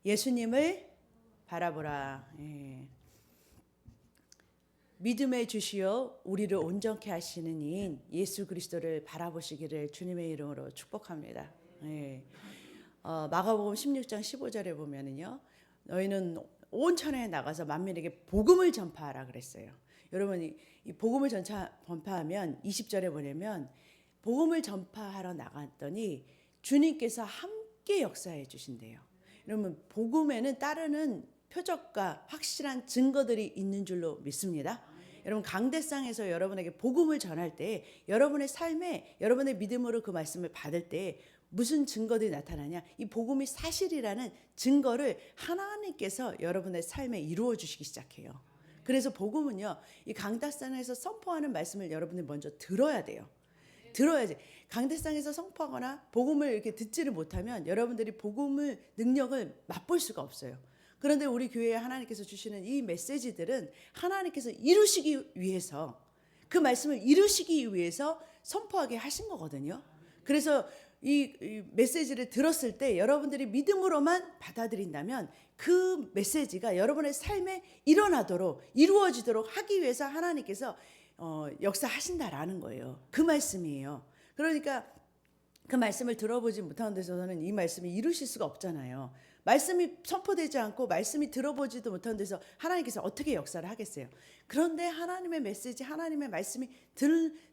예수님을 바라보라. 예. 믿음의 주시여 우리를 온전케 하시는 이인 예수 그리스도를 바라보시기를 주님의 이름으로 축복합니다. 예. 마가복음 16장 15절에 보면은요, 너희는 온 천하에 나가서 만민에게 복음을 전파하라 그랬어요. 여러분, 이 복음을 전파하면 20절에 보내면 복음을 전파하러 나갔더니 주님께서 함께 역사해 주신대요. 여러분, 복음에는 따르는 표적과 확실한 증거들이 있는 줄로 믿습니다. 여러분, 강대상에서 여러분에게 복음을 전할 때 여러분의 삶에 여러분의 믿음으로 그 말씀을 받을 때 무슨 증거들이 나타나냐? 이 복음이 사실이라는 증거를 하나님께서 여러분의 삶에 이루어 주시기 시작해요. 그래서 복음은요, 이 강대상에서 선포하는 말씀을 여러분이 먼저 들어야 돼요. 들어야지. 강대상에서 선포하거나 복음을 이렇게 듣지를 못하면 여러분들이 복음을 능력을 맛볼 수가 없어요. 그런데 우리 교회에 하나님께서 주시는 이 메시지들은 하나님께서 이루시기 위해서, 그 말씀을 이루시기 위해서 선포하게 하신 거거든요. 그래서 이 메시지를 들었을 때 여러분들이 믿음으로만 받아들인다면 그 메시지가 여러분의 삶에 일어나도록, 이루어지도록 하기 위해서 하나님께서 역사하신다라는 거예요. 그 말씀이에요. 그러니까 그 말씀을 들어보지 못하는 데서는 이 말씀이 이루실 수가 없잖아요. 말씀이 선포되지 않고 말씀이 들어보지도 못하는 데서 하나님께서 어떻게 역사를 하겠어요. 그런데 하나님의 메시지, 하나님의 말씀이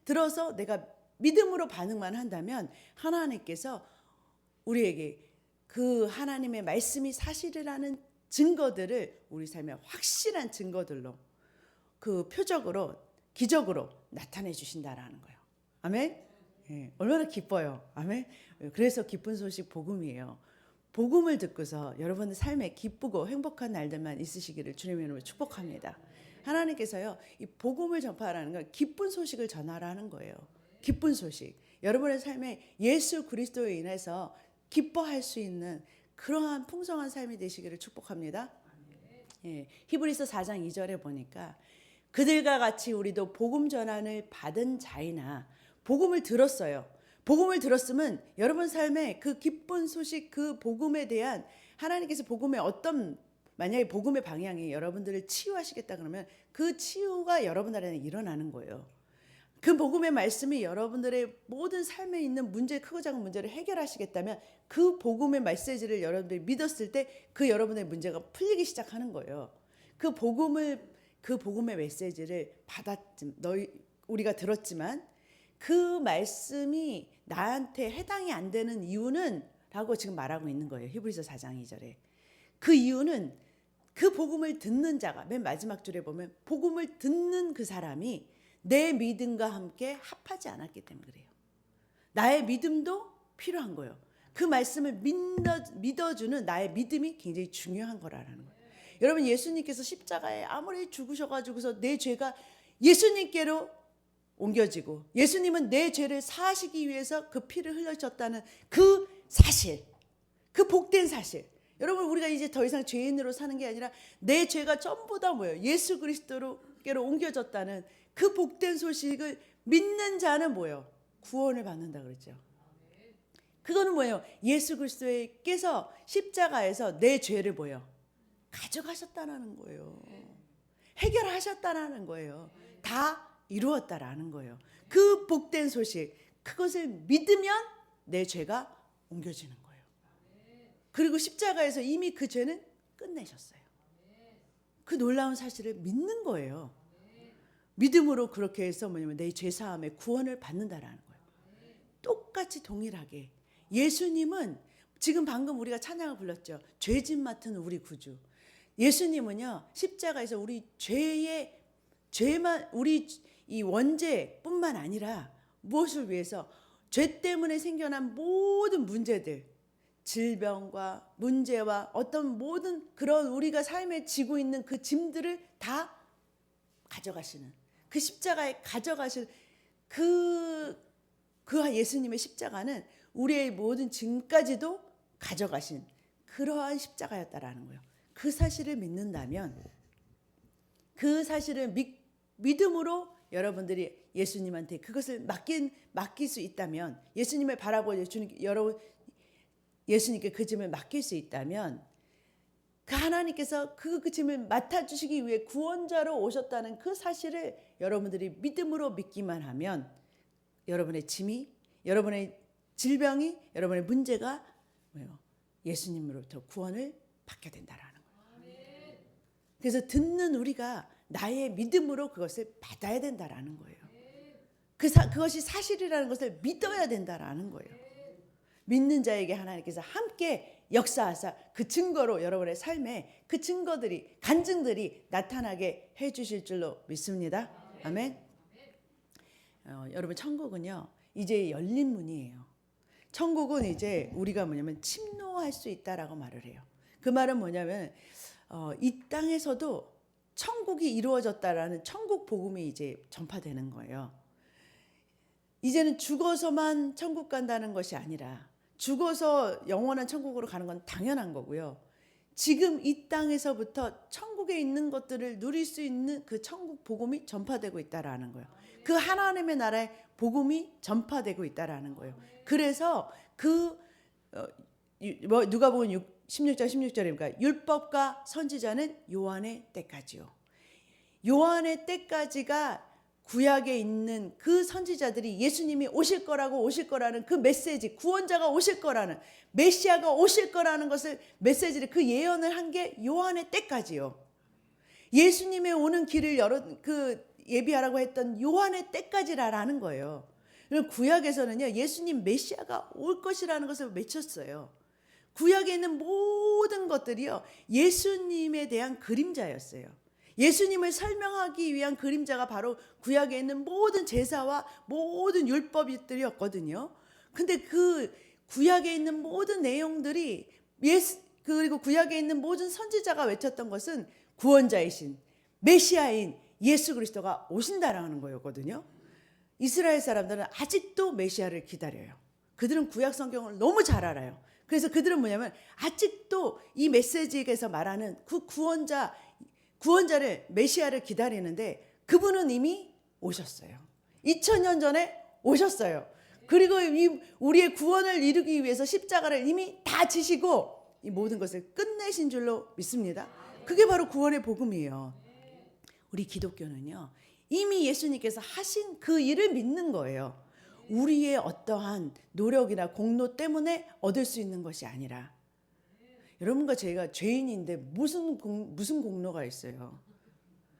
들어서 내가 믿음으로 반응만 한다면 하나님께서 우리에게 그 하나님의 말씀이 사실이라는 증거들을 우리 삶의 확실한 증거들로, 그 표적으로, 기적으로 나타내 주신다라는 거예요. 아멘. 예, 얼마나 기뻐요. 아멘. 그래서 기쁜 소식 복음이에요. 복음을 듣고서 여러분의 삶에 기쁘고 행복한 날들만 있으시기를 주님의 이름으로 축복합니다. 하나님께서요, 이 복음을 전파하라는 건 기쁜 소식을 전하라는 거예요. 기쁜 소식. 여러분의 삶에 예수 그리스도에 인해서 기뻐할 수 있는 그러한 풍성한 삶이 되시기를 축복합니다. 예, 히브리서 4장 2절에 보니까 그들과 같이 우리도 복음 전환을 받은 자이나, 복음을 들었어요. 복음을 들었으면 여러분 삶에 그 기쁜 소식, 그 복음에 대한 하나님께서 복음의 어떤, 만약에 복음의 방향이 여러분들을 치유하시겠다 그러면 그 치유가 여러분 안에 일어나는 거예요. 그 복음의 말씀이 여러분들의 모든 삶에 있는 문제, 크고 작은 문제를 해결하시겠다면 그 복음의 메시지를 여러분들이 믿었을 때 그 여러분의 문제가 풀리기 시작하는 거예요. 그 복음의 메시지를 우리가 들었지만 그 말씀이 나한테 해당이 안 되는 이유는 라고 지금 말하고 있는 거예요. 히브리서 4장 2절에. 그 이유는 그 복음을 듣는 자가, 맨 마지막 줄에 보면 복음을 듣는 그 사람이 내 믿음과 함께 합하지 않았기 때문에 그래요. 나의 믿음도 필요한 거예요. 그 말씀을 믿어주는 나의 믿음이 굉장히 중요한 거라는 거예요. 여러분, 예수님께서 십자가에 아무리 죽으셔가지고서 내 죄가 예수님께로 옮겨지고 예수님은 내 죄를 사하시기 위해서 그 피를 흘려주셨다는 그 사실, 그 복된 사실. 여러분, 우리가 이제 더 이상 죄인으로 사는 게 아니라 내 죄가 전부 다 뭐예요? 예수 그리스도께로 옮겨졌다는 그 복된 소식을 믿는 자는 뭐예요? 구원을 받는다 그랬죠. 그거는 뭐예요? 예수 그리스도께서 십자가에서 내 죄를 뭐예요? 가져가셨다는 거예요. 해결하셨다는 거예요. 다 이루었다라는 거예요. 그 복된 소식, 그것을 믿으면 내 죄가 옮겨지는 거예요. 그리고 십자가에서 이미 그 죄는 끝내셨어요. 그 놀라운 사실을 믿는 거예요. 믿음으로 그렇게 해서 뭐냐면 내 죄사함의 구원을 받는다라는 거예요. 똑같이 동일하게 예수님은 지금 방금 우리가 찬양을 불렀죠. 죄짐 맡은 우리 구주. 예수님은요, 십자가에서 우리 죄만, 우리 이 원죄뿐만 아니라 무엇을 위해서? 죄 때문에 생겨난 모든 문제들, 질병과 문제와 어떤 모든 그런 우리가 삶에 지고 있는 그 짐들을 다 가져가시는, 그 십자가에 가져가시는 그 예수님의 십자가는 우리의 모든 짐까지도 가져가신 그러한 십자가였다라는 거예요. 그 사실을 믿는다면, 그 사실을 믿음으로 여러분들이 예수님한테 그것을 맡길 수 있다면, 예수님을 바라보고 예수님께 그 짐을 맡길 수 있다면 그 하나님께서 그 짐을 맡아주시기 위해 구원자로 오셨다는 그 사실을 여러분들이 믿음으로 믿기만 하면 여러분의 짐이, 여러분의 질병이, 여러분의 문제가 뭐예요? 예수님으로부터 구원을 받게 된다라는 거예요. 그래서 듣는 우리가 나의 믿음으로 그것을 받아야 된다라는 거예요. 그것이 사실이라는 것을 믿어야 된다라는 거예요. 믿는 자에게 하나님께서 함께 역사하사 그 증거로 여러분의 삶에 그 증거들이, 간증들이 나타나게 해주실 줄로 믿습니다. 아멘. 여러분, 천국은요 이제 열린 문이에요. 천국은 이제 우리가 뭐냐면 침노할 수 있다라고 말을 해요. 그 말은 뭐냐면 이 땅에서도 천국이 이루어졌다라는 천국 복음이 이제 전파되는 거예요. 이제는 죽어서만 천국 간다는 것이 아니라 죽어서 영원한 천국으로 가는 건 당연한 거고요. 지금 이 땅에서부터 천국에 있는 것들을 누릴 수 있는 그 천국 복음이 전파되고 있다라는 거예요. 그 하나님의 나라의 복음이 전파되고 있다라는 거예요. 그래서 누가복음 16장 16절입니까? 율법과 선지자는 요한의 때까지요. 요한의 때까지가 구약에 있는 그 선지자들이 예수님이 오실 거라는 그 메시지, 구원자가 오실 거라는, 메시아가 오실 거라는 것을 메시지를 그 예언을 한 게 요한의 때까지요. 예수님의 오는 길을 예비하라고 했던 요한의 때까지라는 거예요. 구약에서는요 예수님 메시아가 올 것이라는 것을 외쳤어요. 구약에 있는 모든 것들이요 예수님에 대한 그림자였어요. 예수님을 설명하기 위한 그림자가 바로 구약에 있는 모든 제사와 모든 율법들이었거든요. 근데 그 구약에 있는 모든 내용들이 그리고 구약에 있는 모든 선지자가 외쳤던 것은 구원자이신 메시아인 예수 그리스도가 오신다라는 거였거든요. 이스라엘 사람들은 아직도 메시아를 기다려요. 그들은 구약 성경을 너무 잘 알아요. 그래서 그들은 뭐냐면 아직도 이 메시지에서 말하는 그 구원자를 메시아를 기다리는데 그분은 이미 오셨어요. 2000년 전에 오셨어요. 그리고 우리의 구원을 이루기 위해서 십자가를 이미 다 지시고 이 모든 것을 끝내신 줄로 믿습니다. 그게 바로 구원의 복음이에요. 우리 기독교는요 이미 예수님께서 하신 그 일을 믿는 거예요. 우리의 어떠한 노력이나 공로 때문에 얻을 수 있는 것이 아니라, 여러분과 제가 죄인인데 무슨 공로가 있어요?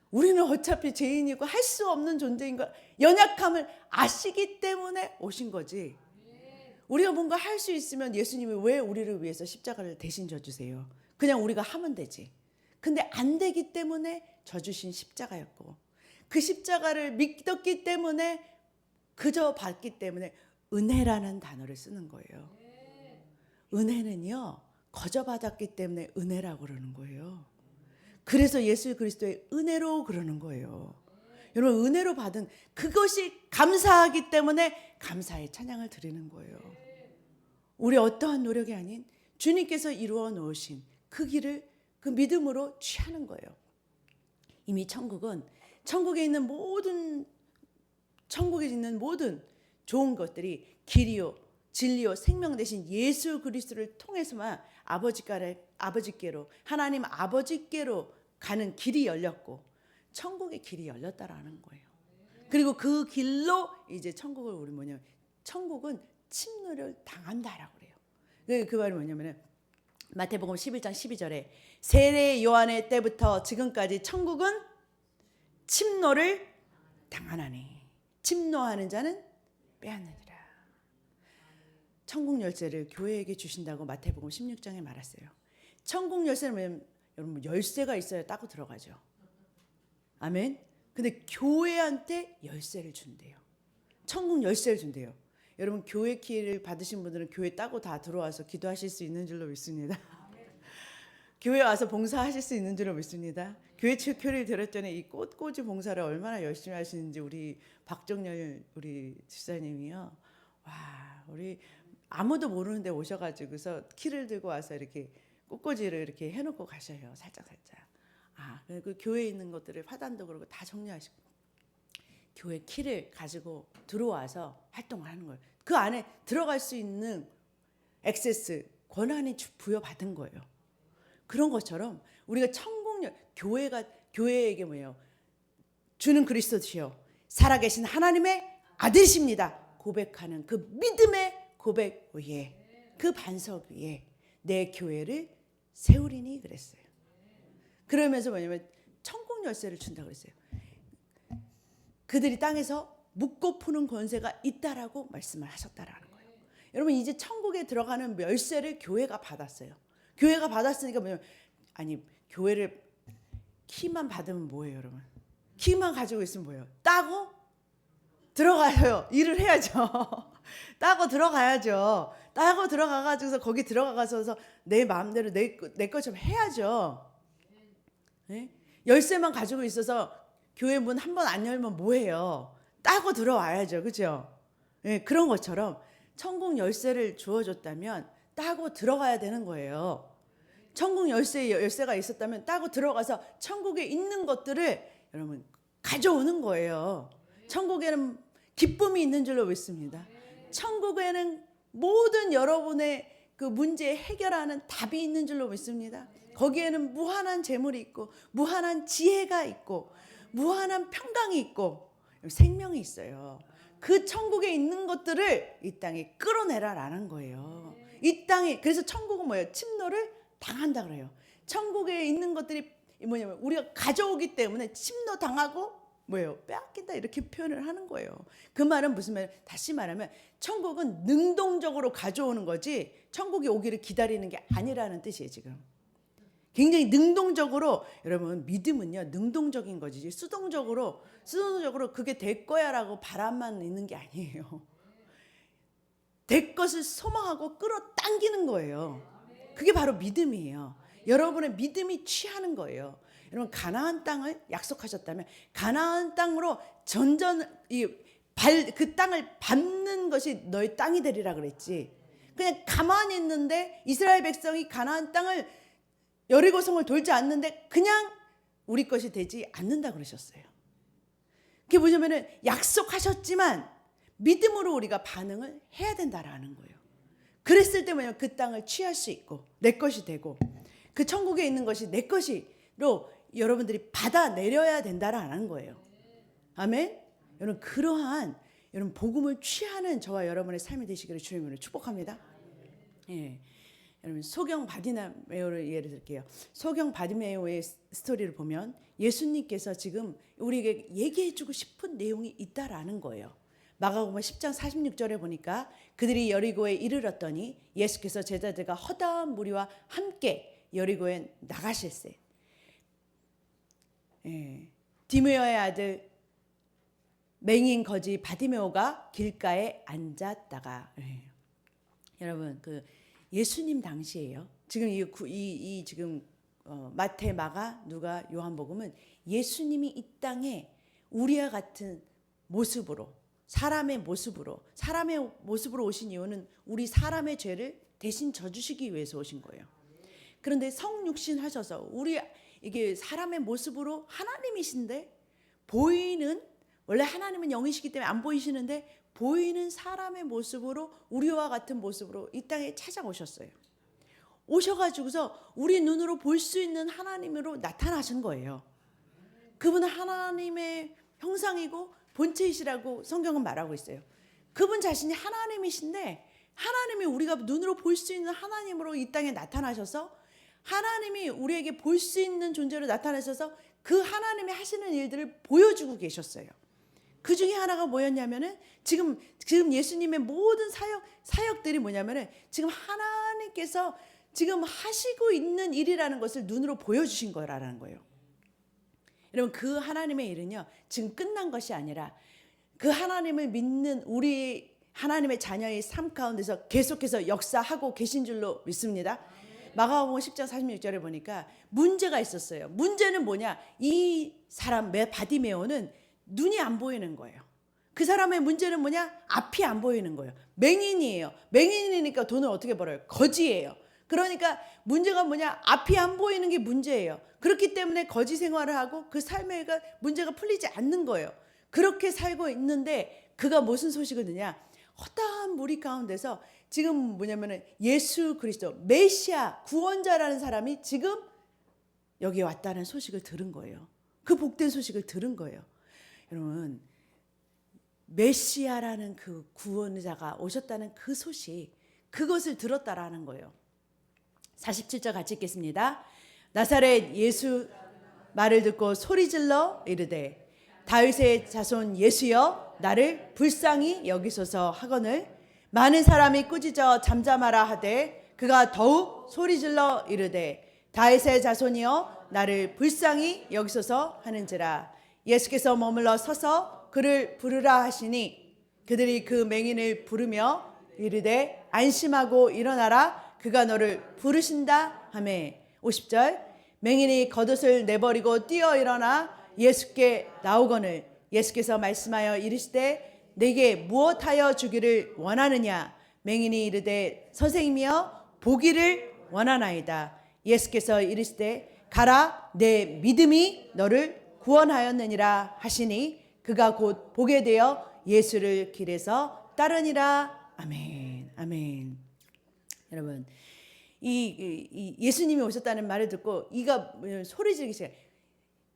우리는 어차피 죄인이고 할 수 없는 존재인 걸 연약함을 아시기 때문에 오신 거지. 우리가 뭔가 할 수 있으면 예수님이 왜 우리를 위해서 십자가를 대신 져주세요? 그냥 우리가 하면 되지. 근데 안 되기 때문에 져주신 십자가였고, 그 십자가를 믿었기 때문에, 그저 받기 때문에 은혜라는 단어를 쓰는 거예요. 은혜는요 거저 받았기 때문에 은혜라고 그러는 거예요. 그래서 예수 그리스도의 은혜로 그러는 거예요. 여러분, 은혜로 받은 그것이 감사하기 때문에 감사의 찬양을 드리는 거예요. 우리 어떠한 노력이 아닌 주님께서 이루어 놓으신 그 길을 그 믿음으로 취하는 거예요. 이미 천국에 있는 모든 좋은 것들이 길이요 진리요 생명 되신 예수 그리스도를 통해서만 아버지께로, 하나님 아버지께로 가는 길이 열렸고 천국의 길이 열렸다라는 거예요. 그리고 그 길로 이제 천국을 우리 뭐냐면 천국은 침노를 당한다라고 그래요. 그 말이 뭐냐면은 마태복음 11장 12절에 세례 요한의 때부터 지금까지 천국은 침노를 당하나니 침노하는 자는 빼앗느니라. 천국 열쇠를 교회에게 주신다고 마태복음 16장에 말했어요. 천국 열쇠는 뭐냐면 여러분 열쇠가 있어야 따고 들어가죠. 아멘. 근데 교회한테 열쇠를 준대요. 천국 열쇠를 준대요. 여러분 교회 키를 받으신 분들은 교회 따고 다 들어와서 기도하실 수 있는 줄로 믿습니다. 교회 와서 봉사하실 수 있는 줄로 믿습니다. 교회 초교를 들었더니 이 꽃꽂이 봉사를 얼마나 열심히 하시는지 우리 박정열 우리 집사님이요. 와, 우리 아무도 모르는데 오셔가지고서 키를 들고 와서 이렇게 꽃꽂이를 이렇게 해놓고 가셔요. 살짝. 그 교회에 있는 것들을 화단도 그러고 다 정리하시고 교회 키를 가지고 들어와서 활동을 하는 거예요. 그 안에 들어갈 수 있는 액세스 권한이 부여받은 거예요. 그런 것처럼 우리가 교회에게 뭐예요? 주는 그리스도시요 살아계신 하나님의 아들이십니다. 고백하는 그 믿음의 고백 위에, 그 반석 위에 내 교회를 세우리니 그랬어요. 그러면서 뭐냐면 천국 열쇠를 준다 그랬어요. 그들이 땅에서 묻고 푸는 권세가 있다라고 말씀을 하셨다라는 거예요. 여러분 이제 천국에 들어가는 열쇠를 교회가 받았어요. 교회가 받았으니까 뭐냐면 아니 교회를 키만 받으면 뭐예요, 여러분? 키만 가지고 있으면 뭐예요? 따고 들어가요. 일을 해야죠. 따고 들어가야죠. 따고 들어가가지고서 거기 들어가서 내 마음대로 내 것 좀 해야죠. 네? 열쇠만 가지고 있어서 교회 문 한 번 안 열면 뭐해요? 따고 들어와야죠. 그죠? 네, 그런 것처럼 천국 열쇠를 주어줬다면 따고 들어가야 되는 거예요. 천국 열쇠가 있었다면 따고 들어가서 천국에 있는 것들을 여러분 가져오는 거예요. 천국에는 기쁨이 있는 줄로 믿습니다. 천국에는 모든 여러분의 그 문제 해결하는 답이 있는 줄로 믿습니다. 거기에는 무한한 재물이 있고 무한한 지혜가 있고 무한한 평강이 있고 생명이 있어요. 그 천국에 있는 것들을 이 땅에 끌어내라라는 거예요. 이 땅에 그래서 천국은 뭐예요? 침노를 당한다 그래요. 천국에 있는 것들이 뭐냐면 우리가 가져오기 때문에 침노 당하고 뭐예요? 빼앗긴다 이렇게 표현을 하는 거예요. 그 말은 무슨 말? 다시 말하면 천국은 능동적으로 가져오는 거지 천국이 오기를 기다리는 게 아니라는 뜻이에요. 지금 굉장히 능동적으로 여러분 믿음은요 능동적인 거지 수동적으로 그게 될 거야라고 바람만 있는 게 아니에요. 될 것을 소망하고 끌어당기는 거예요. 그게 바로 믿음이에요. 여러분의 믿음이 취하는 거예요. 여러분 가나안 땅을 약속하셨다면 가나안 땅으로 그 땅을 밟는 것이 너의 땅이 되리라 그랬지. 그냥 가만히 있는데 이스라엘 백성이 가나안 땅을 여리고성을 돌지 않는데 그냥 우리 것이 되지 않는다 그러셨어요. 그게 뭐냐면은 약속하셨지만 믿음으로 우리가 반응을 해야 된다라는 거예요. 그랬을 때 뭐냐면 그 땅을 취할 수 있고 내 것이 되고 그 천국에 있는 것이 내 것이로 여러분들이 받아내려야 된다라는 거예요. 아멘. 여러분 그러한 여러분 복음을 취하는 저와 여러분의 삶이 되시기를 주님으로 축복합니다. 예. 여러분 소경 바디메오를 예를 들게요. 소경 바디메오의 스토리를 보면 예수님께서 지금 우리에게 얘기해주고 싶은 내용이 있다라는 거예요. 마가복음 10장 46절에 보니까 그들이 여리고에 이르렀더니 예수께서 제자들과 허다한 무리와 함께 여리고에 나가실세. 디메오의 아들 맹인 거지 바디메오가 길가에 앉았다가 여러분 그 예수님 당시에요. 지금 이 지금 마태, 마가, 누가, 요한복음은 예수님이 이 땅에 우리와 같은 모습으로 사람의 모습으로 오신 이유는 우리 사람의 죄를 대신 져주시기 위해서 오신 거예요. 그런데 성육신 하셔서 우리 이게 사람의 모습으로 하나님이신데 보이는 원래 하나님은 영이시기 때문에 안 보이시는데 보이는 사람의 모습으로 우리와 같은 모습으로 이 땅에 찾아오셨어요. 오셔가지고서 우리 눈으로 볼 수 있는 하나님으로 나타나신 거예요. 그분은 하나님의 형상이고 본체이시라고 성경은 말하고 있어요. 그분 자신이 하나님이신데 하나님이 우리가 눈으로 볼 수 있는 하나님으로 이 땅에 나타나셔서 하나님이 우리에게 볼 수 있는 존재로 나타나셔서 그 하나님이 하시는 일들을 보여주고 계셨어요. 그 중에 하나가 뭐였냐면은 지금 예수님의 모든 사역들이 뭐냐면은 지금 하나님께서 지금 하시고 있는 일이라는 것을 눈으로 보여주신 거라는 거예요. 여러분 그 하나님의 일은요 지금 끝난 것이 아니라 그 하나님을 믿는 우리 하나님의 자녀의 삶 가운데서 계속해서 역사하고 계신 줄로 믿습니다. 마가복음 10장 46절에 보니까 문제가 있었어요. 문제는 뭐냐? 이 사람 바디메오는 눈이 안 보이는 거예요. 그 사람의 문제는 뭐냐? 앞이 안 보이는 거예요. 맹인이에요. 맹인이니까 돈을 어떻게 벌어요? 거지예요. 그러니까 문제가 뭐냐? 앞이 안 보이는 게 문제예요. 그렇기 때문에 거지 생활을 하고 그 삶의 문제가 풀리지 않는 거예요. 그렇게 살고 있는데 그가 무슨 소식을 듣냐? 허다한 무리 가운데서 지금 뭐냐면은 예수 그리스도 메시아 구원자라는 사람이 지금 여기에 왔다는 소식을 들은 거예요. 그 복된 소식을 들은 거예요. 여러분, 메시아라는 그 구원자가 오셨다는 그 소식, 그것을 들었다라는 거예요. 47절 같이 읽겠습니다. 나사렛 예수 말을 듣고 소리질러 이르되 다윗의 자손 예수여 나를 불쌍히 여기소서 하거늘 많은 사람이 꾸짖어 잠잠하라 하되 그가 더욱 소리질러 이르되 다윗의 자손이여 나를 불쌍히 여기소서 하는지라. 예수께서 머물러 서서 그를 부르라 하시니 그들이 그 맹인을 부르며 이르되 안심하고 일어나라 그가 너를 부르신다 하매. 50절 맹인이 겉옷을 내버리고 뛰어 일어나 예수께 나오거늘 예수께서 말씀하여 이르시되 내게 무엇하여 주기를 원하느냐. 맹인이 이르되 선생님이여 보기를 원하나이다. 예수께서 이르시되 가라 내 믿음이 너를 구원하였느니라 하시니 그가 곧 보게 되어 예수를 길에서 따르니라. 아멘. 아멘. 여러분, 이 예수님이 오셨다는 말을 듣고 이가 소리 지르기 시작해요.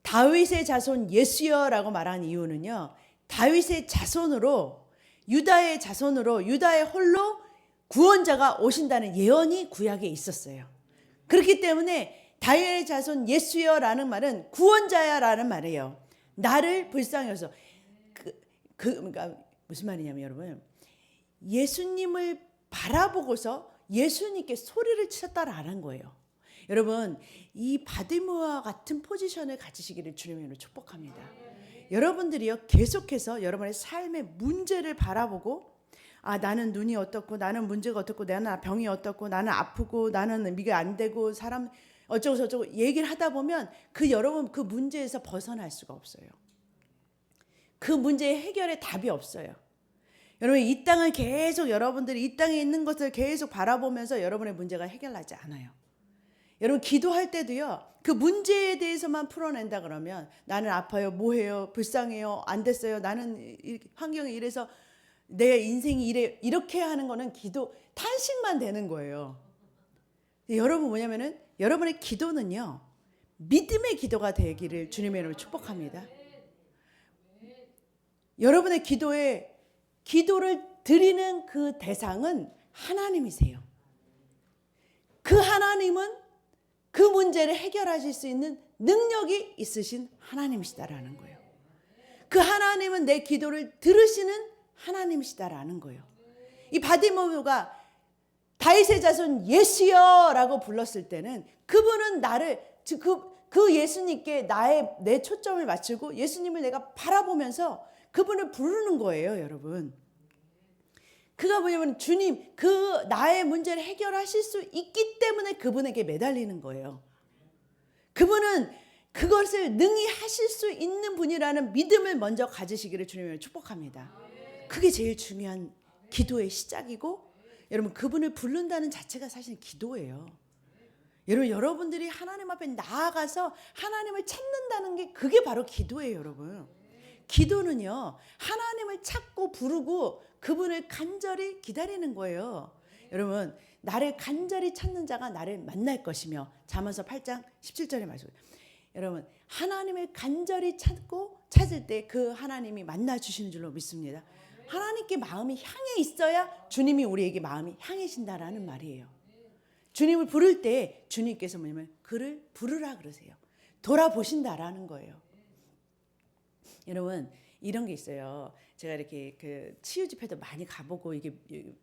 다윗의 자손 예수여라고 말한 이유는요, 다윗의 자손으로 유다의 자손으로 유다의 홀로 구원자가 오신다는 예언이 구약에 있었어요. 그렇기 때문에 다윗의 자손 예수여라는 말은 구원자야라는 말이에요. 나를 불쌍히 여기서 그러니까 무슨 말이냐면 여러분, 예수님을 바라보고서 예수님께 소리를 치셨다라는 거예요. 여러분, 이 바디모와 같은 포지션을 가지시기를 주님으로 축복합니다. 여러분들이요 계속해서 여러분의 삶의 문제를 바라보고 나는 눈이 어떻고 나는 문제가 어떻고 나는 병이 어떻고 나는 아프고 나는 이게 안 되고 사람 어쩌고 저쩌고 얘기를 하다 보면 여러분 그 문제에서 벗어날 수가 없어요. 그 문제의 해결에 답이 없어요. 여러분, 이 땅을 계속 여러분들이 이 땅에 있는 것을 계속 바라보면서 여러분의 문제가 해결나지 않아요. 여러분, 기도할 때도요, 그 문제에 대해서만 풀어낸다 그러면 나는 아파요, 뭐해요, 불쌍해요, 안 됐어요, 나는 환경이 이래서 내 인생이 이래, 이렇게 하는 거는 기도 탄식만 되는 거예요. 여러분 뭐냐면은 여러분의 기도는요 믿음의 기도가 되기를 주님의 이름으로 축복합니다. 여러분의 기도를 드리는 그 대상은 하나님이세요. 그 하나님은 그 문제를 해결하실 수 있는 능력이 있으신 하나님이시다라는 거예요. 그 하나님은 내 기도를 들으시는 하나님이시다라는 거예요. 이 바디모가 다윗의 자손 예수여라고 불렀을 때는 그분은 나를 그 예수님께 내 초점을 맞추고 예수님을 내가 바라보면서 그분을 부르는 거예요, 여러분. 그가 뭐냐면 주님, 나의 문제를 해결하실 수 있기 때문에 그분에게 매달리는 거예요. 그분은 그것을 능히 하실 수 있는 분이라는 믿음을 먼저 가지시기를 주님을 축복합니다. 그게 제일 중요한 기도의 시작이고, 여러분 그분을 부른다는 자체가 사실 기도예요. 여러분들이 하나님 앞에 나아가서 하나님을 찾는다는 게 그게 바로 기도예요, 여러분. 기도는요, 하나님을 찾고 부르고 그분을 간절히 기다리는 거예요. 여러분, 나를 간절히 찾는 자가 나를 만날 것이며, 잠언서 8장 17절에 말씀. 여러분, 하나님을 간절히 찾을 때 그 하나님이 만나 주시는 줄로 믿습니다. 하나님께 마음이 향해 있어야 주님이 우리에게 마음이 향해진다라는 말이에요. 주님을 부를 때 주님께서 뭐냐면 그를 부르라 그러세요. 돌아보신다라는 거예요. 여러분, 이런 게 있어요. 제가 이렇게 그 치유 집회도 많이 가보고, 이게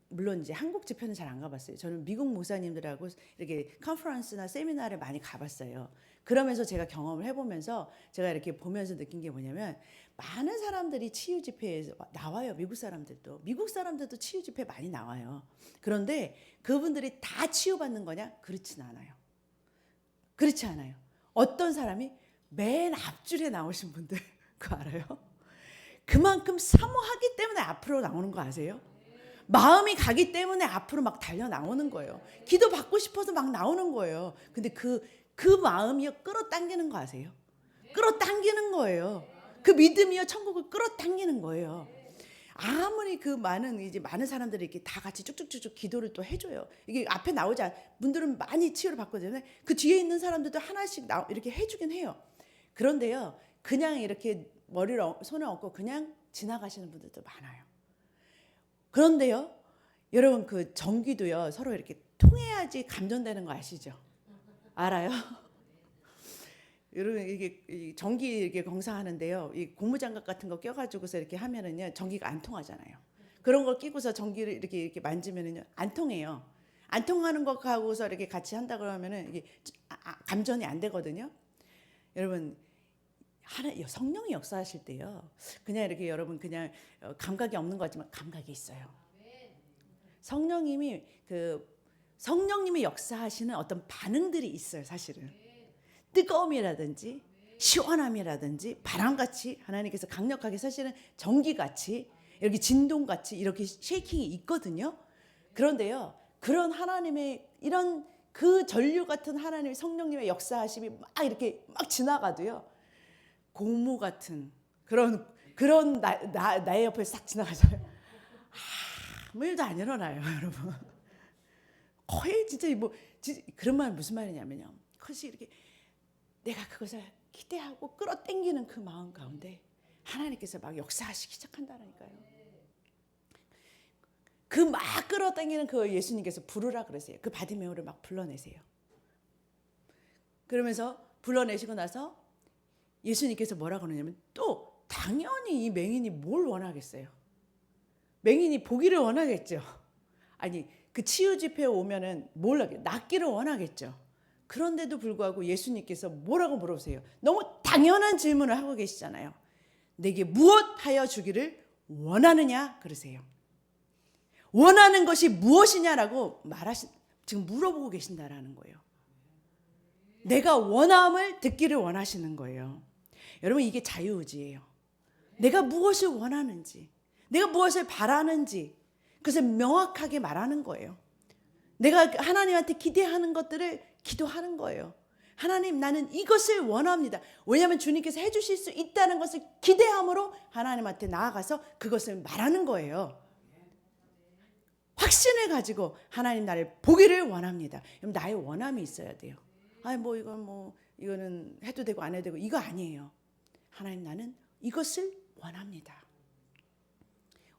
물론 이제 한국 집회는 잘 안 가봤어요. 저는 미국 목사님들하고 이렇게 컨퍼런스나 세미나를 많이 가봤어요. 그러면서 제가 경험을 해보면서 제가 이렇게 보면서 느낀 게 뭐냐면, 많은 사람들이 치유 집회에 나와요. 미국 사람들도 치유 집회 많이 나와요. 그런데 그분들이 다 치유받는 거냐? 그렇진 않아요. 그렇지 않아요. 어떤 사람이 맨 앞줄에 나오신 분들 그거 알아요? 그만큼 사모하기 때문에 앞으로 나오는 거 아세요? 마음이 가기 때문에 앞으로 막 달려 나오는 거예요. 기도 받고 싶어서 막 나오는 거예요. 근데 그 마음이요 끌어당기는 거 아세요? 끌어당기는 거예요. 그 믿음이요 천국을 끌어당기는 거예요. 아무리 그 많은 사람들이 이렇게 다 같이 쭉쭉쭉쭉 기도를 또 해줘요. 이게 앞에 나오지 않, 분들은 많이 치유를 받거든요. 그 뒤에 있는 사람들도 하나씩 이렇게 해주긴 해요. 그런데요, 그냥 이렇게 손을 얹고 그냥 지나가시는 분들도 많아요. 그런데요, 여러분 그 전기도요, 서로 이렇게 통해야지 감전되는 거 아시죠? 알아요? 여러분 이게 전기 이렇게 공사하는데요, 이 고무장갑 같은 거 껴가지고서 이렇게 하면은요 전기가 안 통하잖아요. 그런 걸 끼고서 전기를 이렇게 만지면은요 안 통해요. 안 통하는 거 하고서 이렇게 같이 한다 그러면은 이게 감전이 안 되거든요. 여러분 성령이 역사하실 때요, 그냥 이렇게 여러분 그냥 감각이 없는 것 같지만 감각이 있어요. 성령님이 역사하시는 어떤 반응들이 있어요, 사실은. 뜨거움이라든지 시원함이라든지 바람같이 하나님께서 강력하게 사실은 전기같이 이렇게 진동같이 이렇게 쉐이킹이 있거든요. 그런데요, 그런 하나님의 이런 그 전류 같은 하나님의 성령님의 역사하심이 막 이렇게 막 지나가도요, 고무 같은 그런 나의 옆에 싹 지나가잖아요. 아무 일도 안 일어나요, 여러분. 거의 진짜 그런 말 무슨 말이냐면요, 그것이 이렇게 내가 그것을 기대하고 끌어당기는 그 마음 가운데 하나님께서 막 역사하시기 시작한다니까요. 그 막 끌어당기는 그 예수님께서 부르라 그러세요. 그 바디메오를 막 불러내세요. 그러면서 불러내시고 나서 예수님께서 뭐라고 그러냐면, 또 당연히 이 맹인이 뭘 원하겠어요? 맹인이 보기를 원하겠죠. 아니 그 치유 집회에 오면은 뭘 하겠어요? 낫기를 원하겠죠. 그런데도 불구하고 예수님께서 뭐라고 물어보세요? 너무 당연한 질문을 하고 계시잖아요. 내게 무엇하여 주기를 원하느냐 그러세요. 원하는 것이 무엇이냐라고 지금 물어보고 계신다라는 거예요. 내가 원함을 듣기를 원하시는 거예요. 여러분 이게 자유의지예요. 내가 무엇을 원하는지, 내가 무엇을 바라는지 그것을 명확하게 말하는 거예요. 내가 하나님한테 기대하는 것들을 기도하는 거예요. 하나님, 나는 이것을 원합니다. 왜냐하면 주님께서 해주실 수 있다는 것을 기대함으로 하나님한테 나아가서 그것을 말하는 거예요. 확신을 가지고 하나님 나를 보기를 원합니다. 그럼 나의 원함이 있어야 돼요. 이거는 해도 되고 안 해도 되고 이거 아니에요. 하나님, 나는 이것을 원합니다.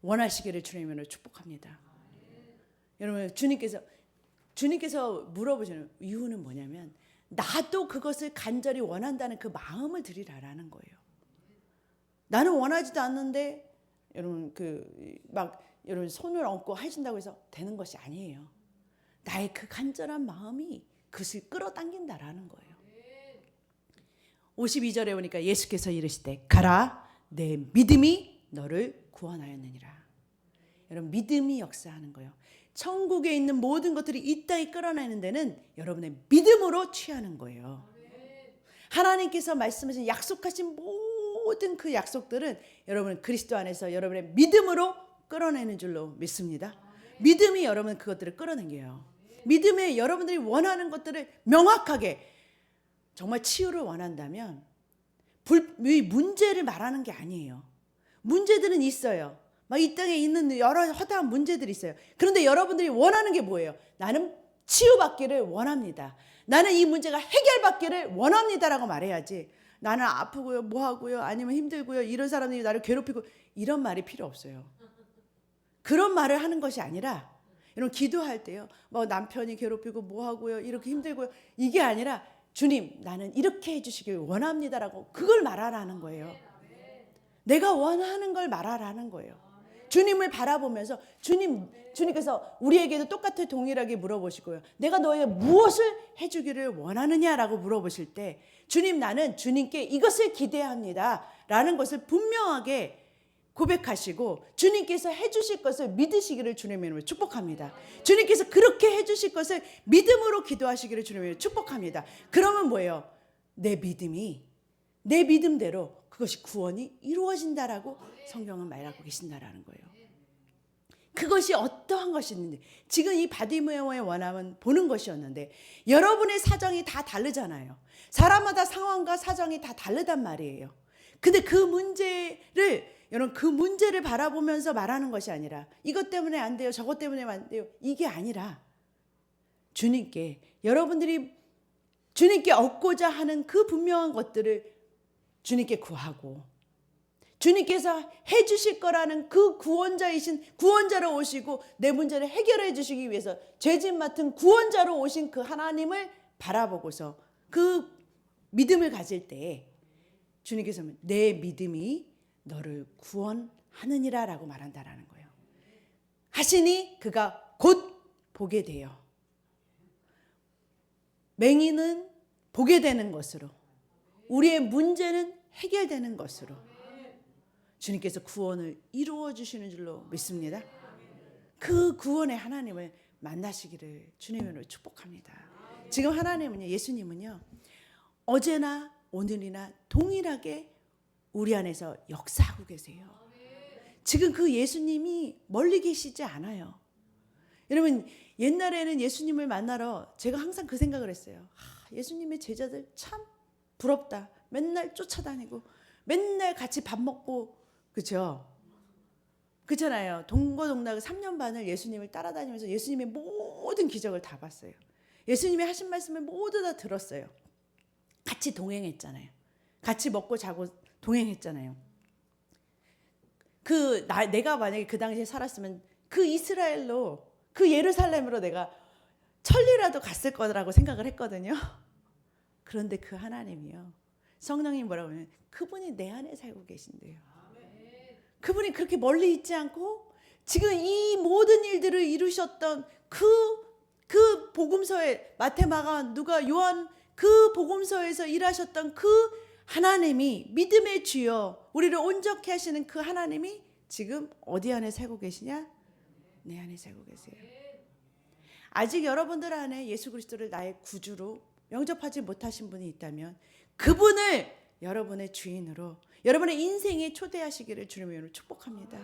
원하시기를 주님으로 축복합니다. 여러분 주님께서 물어보시는 이유는 뭐냐면, 나도 그것을 간절히 원한다는 그 마음을 드리라라는 거예요. 나는 원하지도 않는데 여러분 손을 얹고 해준다고 해서 되는 것이 아니에요. 나의 그 간절한 마음이 그것을 끌어당긴다라는 거예요. 52절에 보니까 예수께서 이르시되 가라, 내 믿음이 너를 구원하였느니라. 여러분 믿음이 역사하는 거예요. 천국에 있는 모든 것들이 이 땅에 끌어내는 데는 여러분의 믿음으로 취하는 거예요. 하나님께서 말씀하신 약속하신 모든 그 약속들은 여러분 그리스도 안에서 여러분의 믿음으로 끌어내는 줄로 믿습니다. 믿음이 여러분 그것들을 끌어당겨요. 믿음에 여러분들이 원하는 것들을 명확하게, 정말 치유를 원한다면 이 문제를 말하는 게 아니에요. 문제들은 있어요. 막 이 땅에 있는 여러 허다한 문제들이 있어요. 그런데 여러분들이 원하는 게 뭐예요? 나는 치유받기를 원합니다. 나는 이 문제가 해결받기를 원합니다라고 말해야지, 나는 아프고요, 뭐하고요, 아니면 힘들고요, 이런 사람들이 나를 괴롭히고, 이런 말이 필요 없어요. 그런 말을 하는 것이 아니라, 여러분 기도할 때요, 남편이 괴롭히고 뭐하고요, 이렇게 힘들고요, 이게 아니라 주님, 나는 이렇게 해주시길 원합니다라고 그걸 말하라는 거예요. 내가 원하는 걸 말하라는 거예요. 주님을 바라보면서 주님께서 우리에게도 똑같이 동일하게 물어보시고요, 내가 너에게 무엇을 해주기를 원하느냐라고 물어보실 때, 주님, 나는 주님께 이것을 기대합니다 라는 것을 분명하게 고백하시고 주님께서 해주실 것을 믿으시기를 주님의 이름으로 축복합니다. 주님께서 그렇게 해주실 것을 믿음으로 기도하시기를 주님의 이름으로 축복합니다. 그러면 뭐예요? 내 믿음대로 그것이 구원이 이루어진다라고 성경은 말하고 계신다라는 거예요. 그것이 어떠한 것이었는지, 지금 이 바디메오의 원함은 보는 것이었는데, 여러분의 사정이 다 다르잖아요. 사람마다 상황과 사정이 다 다르단 말이에요. 근데 그 문제를 여러분 그 문제를 바라보면서 말하는 것이 아니라 이것 때문에 안 돼요. 저것 때문에 안 돼요. 이게 아니라 주님께 여러분들이 주님께 얻고자 하는 그 분명한 것들을 주님께 구하고 주님께서 해주실 거라는 그 구원자이신 구원자로 오시고 내 문제를 해결해 주시기 위해서 죄짐 맡은 구원자로 오신 그 하나님을 바라보고서 그 믿음을 가질 때 주님께서 내 믿음이 너를 구원하느니라 라고 말한다라는 거예요. 하시니 그가 곧 보게 돼요. 맹인은 보게 되는 것으로 우리의 문제는 해결되는 것으로 주님께서 구원을 이루어 주시는 줄로 믿습니다. 그 구원의 하나님을 만나시기를 주님으로 축복합니다. 지금 하나님은요, 예수님은요, 어제나 오늘이나 동일하게 우리 안에서 역사하고 계세요. 지금 그 예수님이 멀리 계시지 않아요. 여러분 옛날에는 예수님을 만나러 제가 항상 그 생각을 했어요. 예수님의 제자들 참 부럽다. 맨날 쫓아다니고 맨날 같이 밥 먹고 그렇죠? 그렇잖아요. 동거동락 3년 반을 예수님을 따라다니면서 예수님의 모든 기적을 다 봤어요. 예수님이 하신 말씀을 모두 다 들었어요. 같이 동행했잖아요. 같이 먹고 자고 동행했잖아요. 내가 만약에 그 당시에 살았으면 그 이스라엘로 그 예루살렘으로 내가 천리라도 갔을 거라고 생각을 했거든요. 그런데 그 하나님이요. 성령님 뭐라고 하면 그분이 내 안에 살고 계신대요. 그분이 그렇게 멀리 있지 않고 지금 이 모든 일들을 이루셨던 그 복음서에 마태, 마가, 누가, 요한 그 복음서에서 일하셨던 그 하나님이 믿음의 주여 우리를 온전케 하시는 그 하나님이 지금 어디 안에 살고 계시냐? 내 안에 살고 계세요. 아직 여러분들 안에 예수 그리스도를 나의 구주로 영접하지 못하신 분이 있다면 그분을 여러분의 주인으로 여러분의 인생에 초대하시기를 주님으로 축복합니다.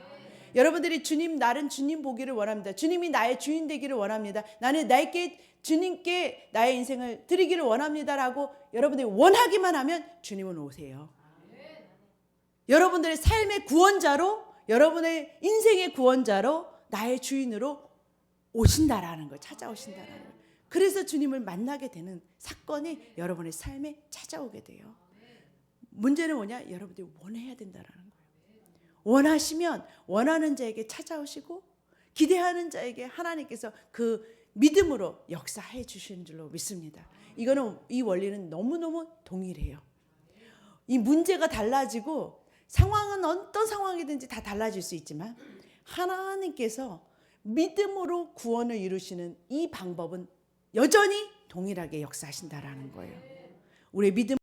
여러분들이 나는 주님 보기를 원합니다. 주님이 나의 주인 되기를 원합니다. 나는 주님께 나의 인생을 드리기를 원합니다라고 여러분들이 원하기만 하면 주님은 오세요. 여러분들의 삶의 구원자로 여러분의 인생의 구원자로 나의 주인으로 오신다라는 걸 찾아오신다라는 걸. 그래서 주님을 만나게 되는 사건이 여러분의 삶에 찾아오게 돼요. 문제는 뭐냐? 여러분들이 원해야 된다라는 거예요. 원하시면 원하는 자에게 찾아오시고 기대하는 자에게 하나님께서 그 믿음으로 역사해 주시는 줄로 믿습니다. 이 원리는 너무너무 동일해요. 이 문제가 달라지고 상황은 어떤 상황이든지 다 달라질 수 있지만 하나님께서 믿음으로 구원을 이루시는 이 방법은 여전히 동일하게 역사하신다라는 거예요. 우리의 믿음